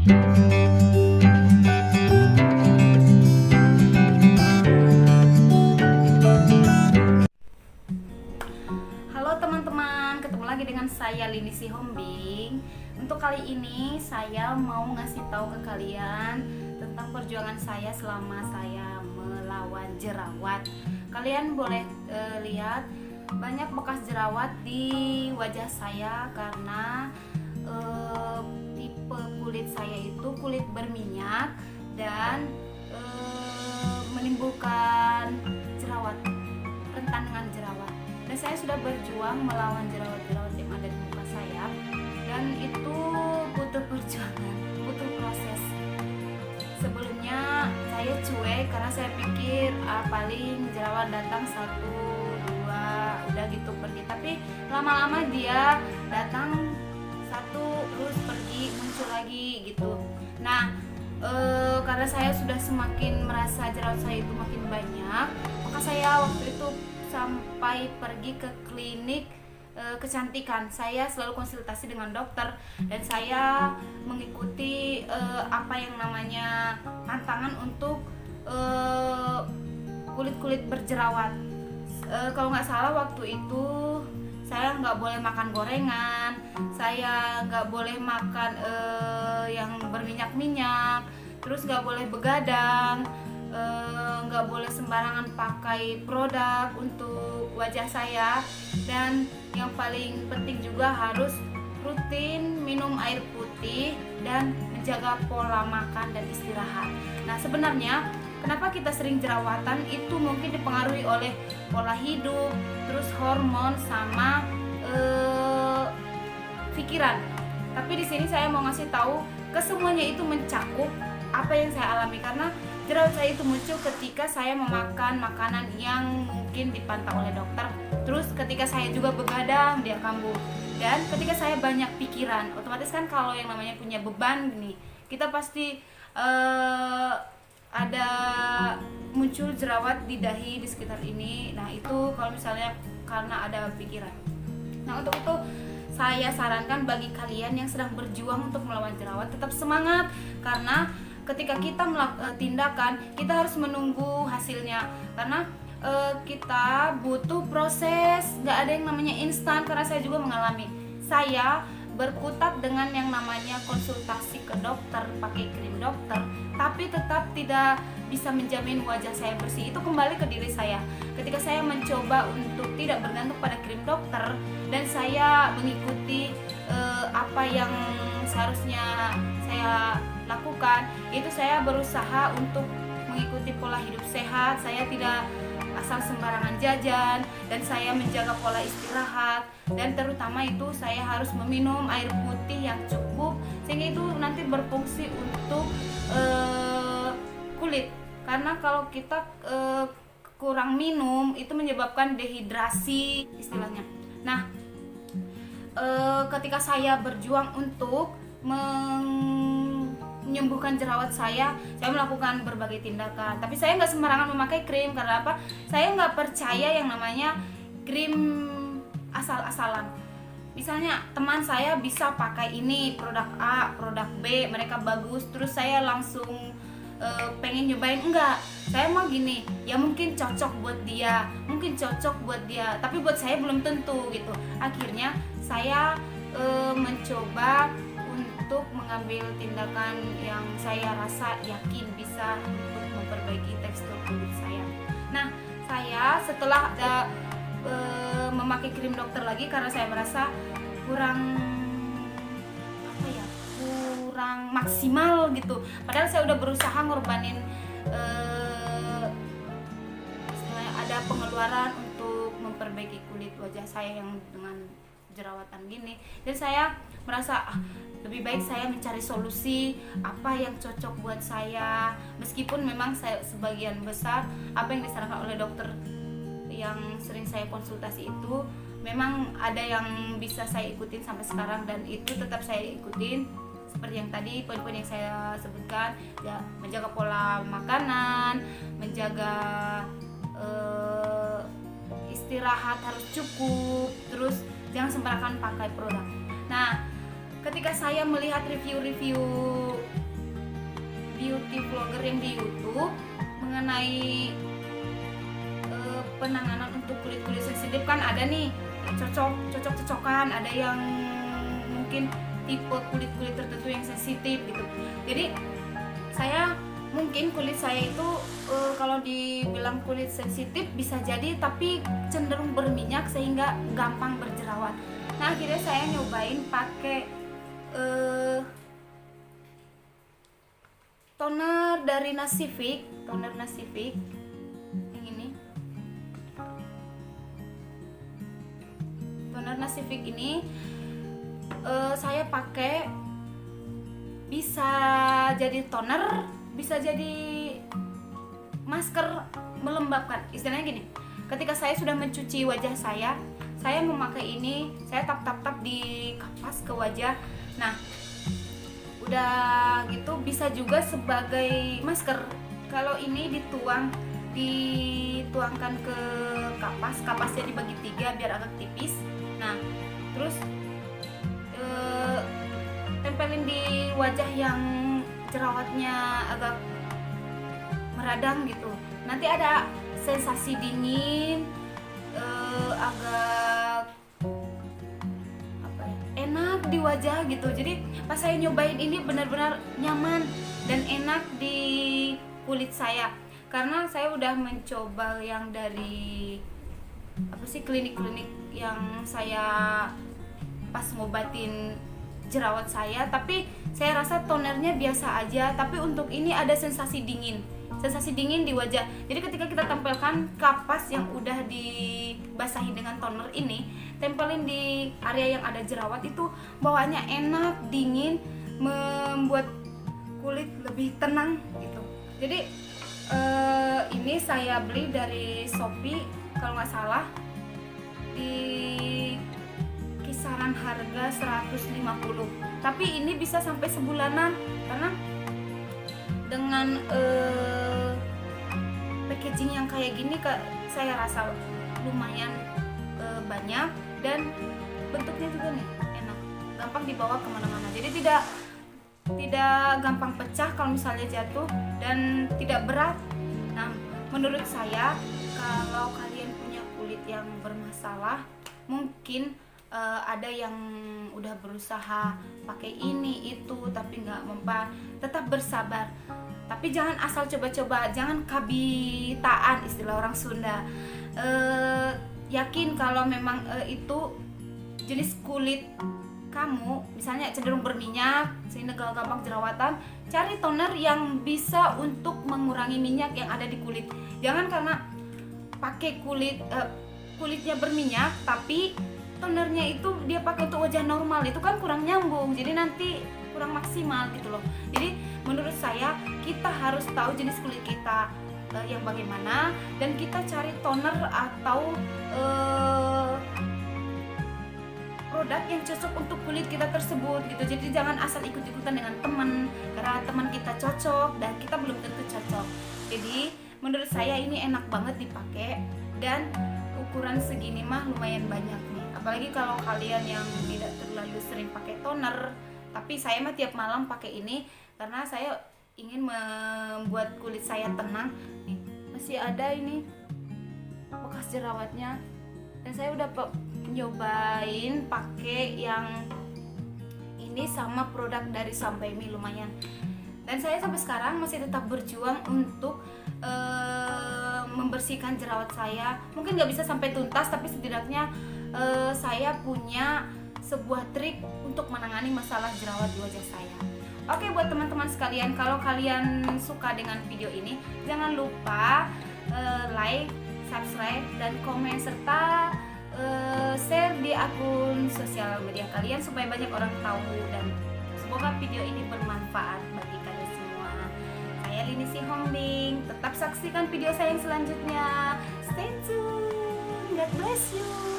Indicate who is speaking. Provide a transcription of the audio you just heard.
Speaker 1: Halo teman-teman, ketemu lagi dengan saya Lini Si Hombing. Untuk kali ini saya mau ngasih tahu ke kalian tentang perjuangan saya selama saya melawan jerawat. Kalian boleh lihat banyak bekas jerawat di wajah saya karena tipe kulit saya itu kulit berminyak dan menimbulkan jerawat, rentan dengan jerawat. Dan saya sudah berjuang melawan jerawat-jerawat yang ada di muka saya, dan itu butuh perjuangan, butuh proses. Sebelumnya saya cuek karena saya pikir paling jerawat datang 1, 2 udah gitu pergi, tapi lama-lama dia datang 1 terus pergi, muncul lagi gitu. Nah karena saya sudah semakin merasa jerawat saya itu makin banyak, maka saya waktu itu sampai pergi ke klinik kecantikan. Saya selalu konsultasi dengan dokter dan saya mengikuti apa yang namanya tantangan untuk kulit-kulit berjerawat. Kalau nggak salah waktu itu saya nggak boleh makan gorengan, saya nggak boleh makan yang berminyak-minyak, terus nggak boleh begadang, nggak boleh sembarangan pakai produk untuk wajah saya, dan yang paling penting juga harus rutin minum air putih dan menjaga pola makan dan istirahat. Nah sebenarnya kenapa kita sering jerawatan itu mungkin dipengaruhi oleh pola hidup, terus hormon sama pikiran. Tapi di sini saya mau ngasih tahu kesemuanya itu mencakup apa yang saya alami, karena jerawat saya itu muncul ketika saya memakan makanan yang mungkin dipantau oleh dokter. Terus ketika saya juga begadang dia kambuh, dan ketika saya banyak pikiran, otomatis kan kalau yang namanya punya beban nih, kita pasti ada muncul jerawat di dahi, di sekitar ini. Nah itu kalau misalnya karena ada pikiran. Nah untuk itu saya sarankan bagi kalian yang sedang berjuang untuk melawan jerawat, tetap semangat, karena ketika kita melakukan tindakan, kita harus menunggu hasilnya, karena kita butuh proses, nggak ada yang namanya instan. Karena saya juga mengalami, saya berkutat dengan yang namanya konsultasi ke dokter, pakai krim dokter, tapi tetap tidak bisa menjamin wajah saya bersih. Itu kembali ke diri saya. Ketika saya mencoba untuk tidak bergantung pada krim dokter dan saya mengikuti apa yang seharusnya saya lakukan, itu saya berusaha untuk mengikuti pola hidup sehat. Saya tidak asal sembarangan jajan, dan saya menjaga pola istirahat, dan terutama itu saya harus meminum air putih yang cukup, sehingga itu nanti berfungsi untuk kulit. Karena kalau kita kurang minum itu menyebabkan dehidrasi istilahnya. Nah ketika saya berjuang untuk menyembuhkan jerawat saya melakukan berbagai tindakan. Tapi saya nggak sembarangan memakai krim. Karena apa? Saya nggak percaya yang namanya krim asal-asalan. Misalnya teman saya bisa pakai ini produk A, produk B, mereka bagus, terus saya langsung pengen nyobain. Enggak, saya mau gini, ya mungkin cocok buat dia, mungkin cocok buat dia, tapi buat saya belum tentu gitu. Akhirnya saya mencoba untuk mengambil tindakan yang saya rasa yakin bisa untuk memperbaiki tekstur kulit saya. Nah, saya setelah memakai krim dokter lagi, karena saya merasa kurang maksimal gitu. Padahal saya udah berusaha ngorbanin istilahnya ada pengeluaran untuk memperbaiki kulit wajah saya yang dengan jerawatan gini, dan saya merasa lebih baik saya mencari solusi apa yang cocok buat saya. Meskipun memang saya sebagian besar apa yang disarankan oleh dokter yang sering saya konsultasi itu memang ada yang bisa saya ikutin sampai sekarang, dan itu tetap saya ikutin seperti yang tadi poin-poin yang saya sebutkan, ya, menjaga pola makanan, menjaga istirahat harus cukup, terus jangan sembarangan pakai produk. Nah ketika saya melihat review-review beauty vlogger yang di YouTube mengenai penanganan untuk kulit sensitif. Kan ada nih cocok-cocokan, ada yang mungkin tipe kulit tertentu yang sensitif gitu. Jadi mungkin kulit saya itu kalau dibilang kulit sensitif bisa jadi, tapi cenderung berminyak sehingga gampang berjerawat. Nah akhirnya saya nyobain pakai toner dari Nasifik, yang ini. Toner Nasifik ini saya pakai, bisa jadi toner, bisa jadi masker melembabkan. Istilahnya gini, ketika saya sudah mencuci wajah saya memakai ini, saya tap di kapas ke wajah. Nah udah gitu bisa juga sebagai masker. Kalau ini dituangkan ke kapasnya dibagi 3 biar agak tipis. Nah terus tempelin di wajah yang jerawatnya agak meradang gitu. Nanti ada sensasi dingin, agak enak di wajah gitu. Jadi pas saya nyobain ini benar-benar nyaman dan enak di kulit saya, karena saya udah mencoba yang dari klinik-klinik yang saya pas ngobatin jerawat saya, tapi saya rasa tonernya biasa aja. Tapi untuk ini ada sensasi dingin di wajah. Jadi ketika kita tempelkan kapas yang udah dibasahi dengan toner ini, tempelin di area yang ada jerawat, itu bawaannya enak, dingin, membuat kulit lebih tenang gitu. Jadi ini saya beli dari Shopee kalau nggak salah, di kisaran harga 150. Tapi ini bisa sampai sebulanan, karena dengan packaging yang kayak gini saya rasa lumayan banyak, dan bentuknya juga nih enak, gampang dibawa kemana-mana. Jadi tidak gampang pecah kalau misalnya jatuh, dan tidak berat. Nah menurut saya kalau kalian punya kulit yang bermasalah, mungkin ada yang udah berusaha pakai ini itu tapi nggak mempan, tetap bersabar. Tapi jangan asal coba-coba, jangan kabitaan istilah orang Sunda. Yakin kalau memang itu jenis kulit kamu misalnya cenderung berminyak sehingga gampang jerawatan, cari toner yang bisa untuk mengurangi minyak yang ada di kulit. Jangan karena pakai kulitnya berminyak tapi tonernya itu dia pakai untuk wajah normal, itu kan kurang nyambung, jadi nanti kurang maksimal gitu loh. Jadi menurut saya kita harus tahu jenis kulit kita yang bagaimana, dan kita cari toner atau produk yang cocok untuk kulit kita tersebut gitu. Jadi jangan asal ikut-ikutan dengan teman, karena teman kita cocok dan kita belum tentu cocok. Jadi menurut saya ini enak banget dipakai, dan ukuran segini mah lumayan banyak nih. Apalagi kalau kalian yang tidak terlalu sering pakai toner, tapi saya mah tiap malam pakai ini karena saya ingin membuat kulit saya tenang. Nih, masih ada ini bekas jerawatnya, dan saya udah nyobain pakai yang ini sama produk dari Sambaimi lumayan, dan saya sampai sekarang masih tetap berjuang untuk membersihkan jerawat saya. Mungkin nggak bisa sampai tuntas, tapi setidaknya saya punya sebuah trik untuk menangani masalah jerawat di wajah saya. Oke, buat teman-teman sekalian, kalau kalian suka dengan video ini, jangan lupa like, subscribe, dan komen, serta share di akun sosial media kalian supaya banyak orang tahu, dan semoga video ini bermanfaat bagi kalian semua. Saya Lini Si Hongbing, tetap saksikan video saya yang selanjutnya. Stay tune, God bless you.